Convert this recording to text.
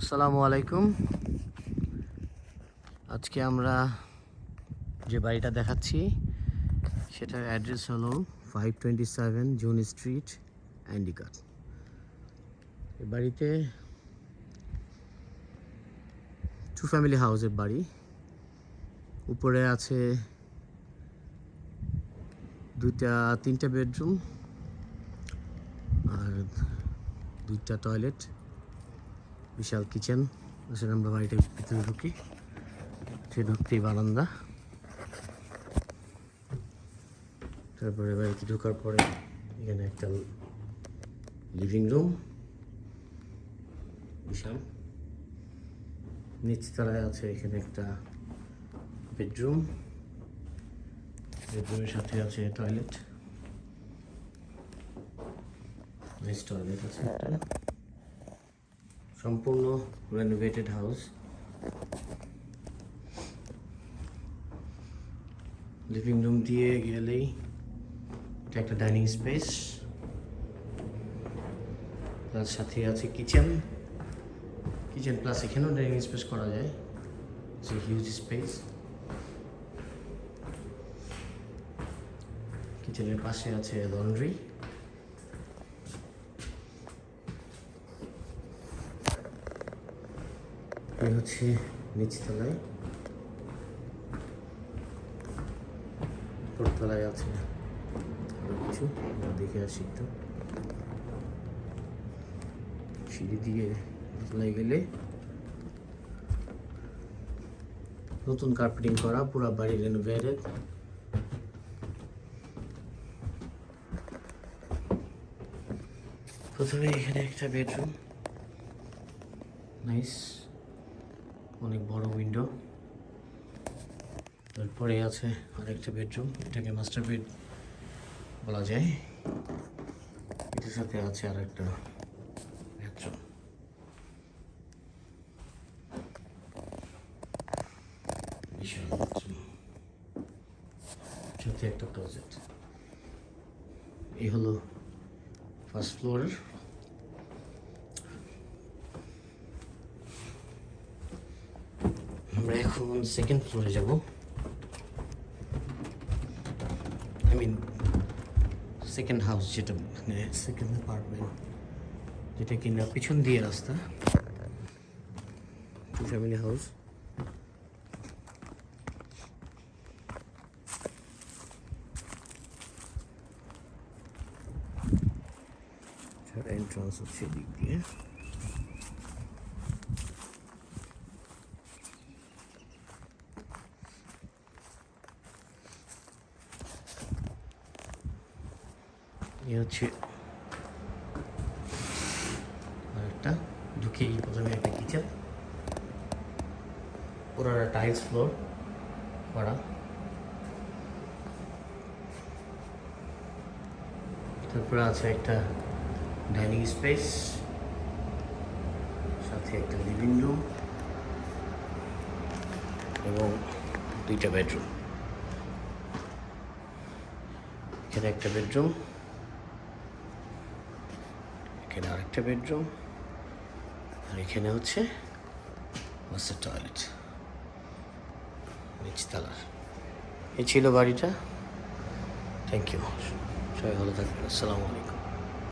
আসসালামু আলাইকুম। আজকে আমরা যে বাড়িটা দেখাচ্ছি সেটার অ্যাড্রেস হলো 527 জুন স্ট্রিট, অ্যান্ডিকাট। এই বাড়িতে 2 ফ্যামিলি হাউসের বাড়ি। উপরে আছে 3টা বেডরুম আর 2টা টয়লেট, বিশাল কিচেন। আসলে আমরা বাড়িটার ভিতরে ঢুকি, সে ঢুকতেই বারান্দা। তারপরে বাড়িতে ঢোকার পরে এখানে একটা লিভিং রুম, বিশাল। নিচতলায় আছে এখানে একটা বেডরুম, বেডরুমের সাথে আছে টয়লেট, নাইস টয়লেট আছে একটা। সম্পূর্ণ রেনোভেটেড হাউস। লিভিং রুম দিয়ে গেলেই এটা একটা ডাইনিং স্পেস, তার সাথে আছে কিচেন প্লাস এখানেও ডাইনিং স্পেস করা যায়। It's a huge space. কিচেনের পাশে আছে লন্ড্রি। এই হচ্ছে নিচতলায়, উপরতলায় আছে আরো কিছু, দেখে আসি একটু। সিঁড়ি দিয়ে দোতলায় গেলে নতুন কার্পেটিং করা, পুরো বাড়ি রেনোভেটেড। প্রথমে এখানে একটা বেডরুম, নাইস, অনেক বড় উইন্ডো। তারপরে আছে আরেকটা বেডরুম, এটাকে মাস্টার বেড বলা যায়। এটার সাথে আছে আরেকটা বাথরুম, বিশাল বাথরুম, সাথে একটা ক্লোজেট। এই হলো ফার্স্ট ফ্লোর। আমরা এখন সেকেন্ড ফ্লোরে যাব। সেকেন্ড হাউস, যেটা সেকেন্ড অ্যাপার্টমেন্ট, যেটা কিনা পিছন দিয়ে রাস্তা। 2 ফ্যামিলি হাউস। এন্ট্রান্স হচ্ছে দিক দিয়ে। এই হচ্ছে আরেকটা, ঢুকেই প্রথমে একটা কিচেন, পুরো টাইলস ফ্লোর করা। তারপরে আছে একটা ডাইনিং স্পেস, সাথে একটা লিভিং রুম এবং 2টা বেডরুম। এখানে একটা বেডরুম, এখানে আরেকটা বেডরুম, আর এখানে হচ্ছে মাস্টার টয়লেট নিচতলার। এই ছিল বাড়িটা। থ্যাংক ইউ, সবাই ভালো থাকবেন। আসসালামু আলাইকুম।